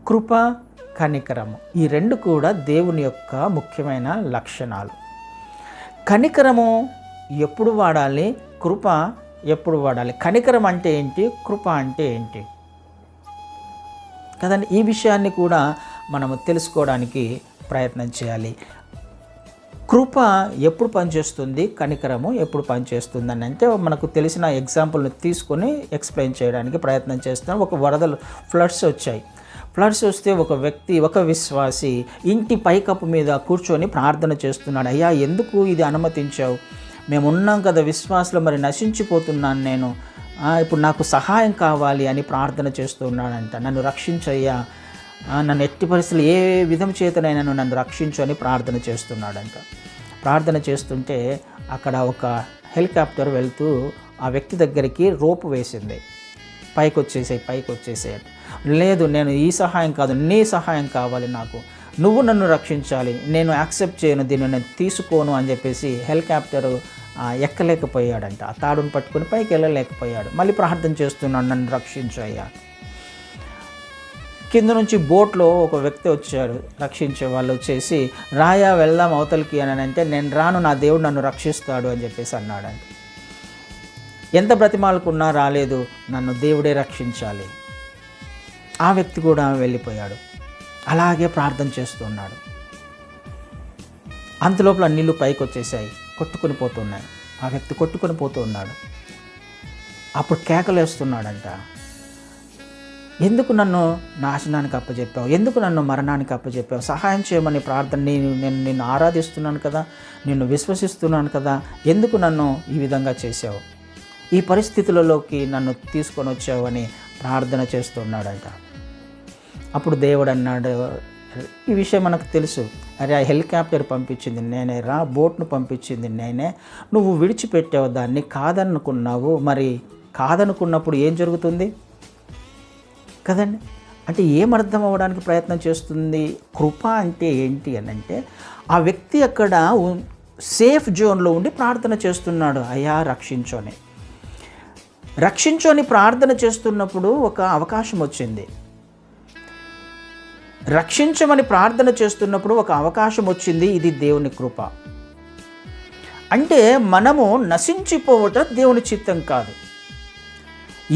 కృప, కనికరము ఈ రెండు కూడా దేవుని యొక్క ముఖ్యమైన లక్షణాలు. కనికరము ఎప్పుడు వాడాలి, కృప ఎప్పుడు వాడాలి? కనికరం అంటే ఏంటి, కృప అంటే ఏంటి కదండి? ఈ విషయాన్ని కూడా మనము తెలుసుకోవడానికి ప్రయత్నం చేయాలి. కృప ఎప్పుడు పనిచేస్తుంది, కనికరము ఎప్పుడు పనిచేస్తుంది అని అంటే మనకు తెలిసిన ఎగ్జాంపుల్ని తీసుకొని ఎక్స్ప్లెయిన్ చేయడానికి ప్రయత్నం చేస్తున్నాం. ఒక వరదలు ఫ్లడ్స్ వచ్చాయి. ఫ్లడ్స్ వస్తే ఒక వ్యక్తి, ఒక విశ్వాసి ఇంటి పైకప్పు మీద కూర్చొని ప్రార్థన చేస్తున్నాడు. అయ్యా ఎందుకు ఇది అనుమతించావు? మేము ఉన్నాం కదా విశ్వాసులు, మరి నశించిపోతున్నాను నేను, ఇప్పుడు నాకు సహాయం కావాలి అని ప్రార్థన చేస్తున్నాడంట. నన్ను రక్షించయ్యా, నన్ను ఎట్టి పరిస్థితులు ఏ విధం చేతనైనా నన్ను రక్షించు అని ప్రార్థన చేస్తున్నాడంట. ప్రార్థన చేస్తుంటే అక్కడ ఒక హెలికాప్టర్ వెళ్తూ ఆ వ్యక్తి దగ్గరికి రోపు వేసింది. పైకి వచ్చేసే. లేదు, నేను ఈ సహాయం కాదు, నీ సహాయం కావాలి, నాకు నువ్వు నన్ను రక్షించాలి, నేను యాక్సెప్ట్ చేయను, దీన్ని నేను తీసుకోను అని చెప్పేసి హెలికాప్టరు ఎక్కలేకపోయాడంట. ఆ తాడును పట్టుకుని పైకి వెళ్ళలేకపోయాడు. మళ్ళీ ప్రార్థన చేస్తున్నాడు, నన్ను రక్షించు అయ్యా. కింద నుంచి బోట్లో ఒక వ్యక్తి వచ్చాడు, రక్షించే వాళ్ళు వచ్చేసి, రాయా వెళ్దాం అవతలికి అని అంటే, నేను రాను, నా దేవుడు నన్ను రక్షిస్తాడు అని చెప్పేసి అన్నాడంట. ఎంత బ్రతిమాలకున్నా రాలేదు, నన్ను దేవుడే రక్షించాలి. ఆ వ్యక్తి కూడా వెళ్ళిపోయాడు. అలాగే ప్రార్థన చేస్తున్నాడు. అంతలోపల నీళ్లు పైకి వచ్చేసాయి, కొట్టుకొని పోతున్నాయి. ఆ వ్యక్తి కొట్టుకొని పోతూ ఉన్నాడు. అప్పుడు కేకలు వేస్తున్నాడంట, ఎందుకు నన్ను నాశనానికి అప్పచెప్పావు, ఎందుకు నన్ను మరణానికి అప్పచెప్పావు, సహాయం చేయమని ప్రార్థన, నేను నిన్ను ఆరాధిస్తున్నాను కదా, నిన్ను విశ్వసిస్తున్నాను కదా, ఎందుకు నన్ను ఈ విధంగా చేసావు, ఈ పరిస్థితులలోకి నన్ను తీసుకొని వచ్చావు అని ప్రార్థన చేస్తున్నాడంట. అప్పుడు దేవుడు అన్నాడు, ఈ విషయం మనకు తెలుసు, అరే ఆ హెలికాప్టర్ పంపించింది నేనే రా, బోట్ను పంపించింది నేనే, నువ్వు విడిచిపెట్టావు దాన్ని, కాదనుకున్నావు, మరి కాదనుకున్నప్పుడు ఏం జరుగుతుంది కదండి? అంటే ఏమర్థం అవ్వడానికి ప్రయత్నం చేస్తుంది? కృప అంటే ఏంటి అని అంటే, ఆ వ్యక్తి అక్కడ సేఫ్ జోన్లో ఉండి ప్రార్థన చేస్తున్నాడు, అయ్యా రక్షించు అని ప్రార్థన చేస్తున్నప్పుడు ఒక అవకాశం వచ్చింది. రక్షించమని ప్రార్థన చేస్తున్నప్పుడు ఒక అవకాశం వచ్చింది. ఇది దేవుని కృప. అంటే మనము నశించిపోవటం దేవుని చిత్తం కాదు.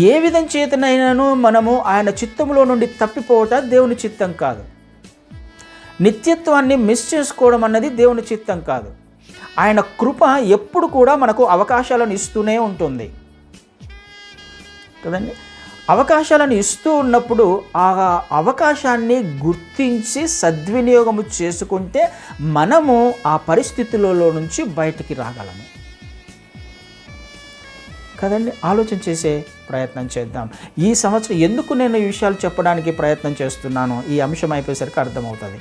ఏ విధం చేతనైనాను మనము ఆయన చిత్తంలో నుండి తప్పిపోవటం దేవుని చిత్తం కాదు. నిత్యత్వాన్ని మిస్ చేసుకోవడం అన్నది దేవుని చిత్తం కాదు. ఆయన కృప ఎప్పుడు కూడా మనకు అవకాశాలను ఇస్తూనే ఉంటుంది కదండి. అవకాశాలను ఇస్తూ ఉన్నప్పుడు ఆ అవకాశాన్ని గుర్తించి సద్వినియోగము చేసుకుంటే మనము ఆ పరిస్థితులలో నుంచి బయటికి రాగలము కదండి. ఆలోచన చేసే ప్రయత్నం చేద్దాం. ఈ సంవత్సరం ఎందుకు నేను ఈ విషయాలు చెప్పడానికి ప్రయత్నం చేస్తున్నాను, ఈ అంశం అయిపోయేసరికి అర్థమవుతుంది.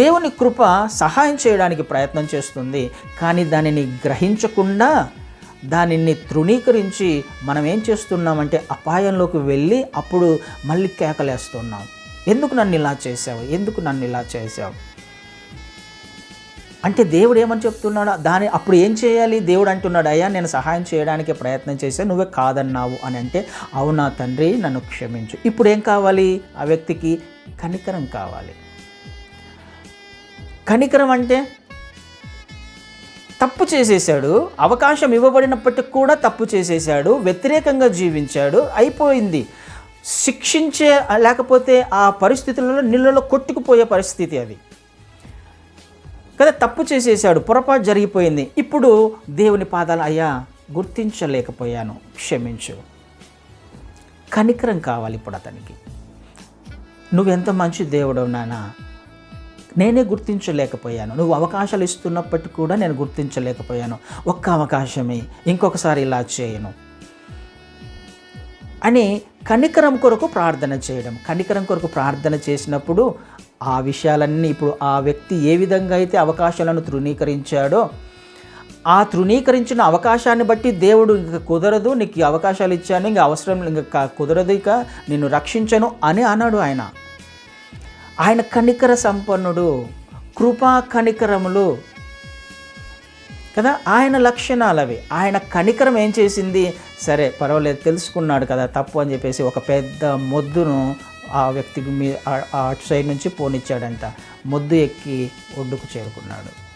దేవుని కృప సహాయం చేయడానికి ప్రయత్నం చేస్తుంది, కానీ దానిని గ్రహించకుండా దానిని తృణీకరించి మనం ఏం చేస్తున్నామంటే అపాయంలోకి వెళ్ళి అప్పుడు మళ్ళీ కేకలేస్తున్నాం, ఎందుకు నన్ను ఇలా చేసావు అంటే దేవుడు ఏమని చెప్తున్నాడు? అప్పుడు ఏం చేయాలి? దేవుడు అంటున్నాడు, అయ్యా నేను సహాయం చేయడానికి ప్రయత్నం చేశాను, నువ్వే కాదన్నావు అని అంటే, అవునా తండ్రి నన్ను క్షమించు. ఇప్పుడు ఏం కావాలి? ఆ వ్యక్తికి కనికరం కావాలి. కనికరం అంటే తప్పు చేసేసాడు, అవకాశం ఇవ్వబడినప్పటికీ కూడా తప్పు చేసేసాడు, వ్యతిరేకంగా జీవించాడు, అయిపోయింది. శిక్షించే లేకపోతే ఆ పరిస్థితులలో నీళ్ళలో కొట్టుకుపోయే పరిస్థితి అది కదా. తప్పు చేసేసాడు, పొరపాటు జరిగిపోయింది. ఇప్పుడు దేవుని పాదాలు, అయ్యా గుర్తించలేకపోయాను, క్షమించు. కనికరం కావాలి ఇప్పుడు అతనికి. నువ్వెంత మంచి దేవుడవు నాన్న, నేనే గుర్తించలేకపోయాను, నువ్వు అవకాశాలు ఇస్తున్నప్పటికీ కూడా నేను గుర్తించలేకపోయాను, ఒక్క అవకాశమే, ఇంకొకసారి ఇలా చేయను అని కనికరం కొరకు ప్రార్థన చేయడం. కనికరం కొరకు ప్రార్థన చేసినప్పుడు ఆ విషయాలన్నీ, ఇప్పుడు ఆ వ్యక్తి ఏ విధంగా అయితే అవకాశాలను తృణీకరించాడో, ఆ తృణీకరించిన అవకాశాన్ని బట్టి దేవుడు ఇంకా కుదరదు, నీకు అవకాశాలు ఇచ్చాను, ఇంకా అవసరం, ఇంకా కుదరదు, ఇక నిన్ను రక్షించను అని అన్నాడు ఆయన. ఆయన కనికర సంపన్నుడు, కృపా కనికరములు కదా ఆయన లక్షణాలు అవి. ఆయన కనికరం ఏం చేసింది? సరే పర్వాలేదు, తెలుసుకున్నాడు కదా తప్పు అని చెప్పేసి ఒక పెద్ద మొద్దును ఆ వ్యక్తికి అటు సైడ్ నుంచి పోనిచ్చాడంట. మొద్దు ఎక్కి ఒడ్డుకు చేరుకున్నాడు.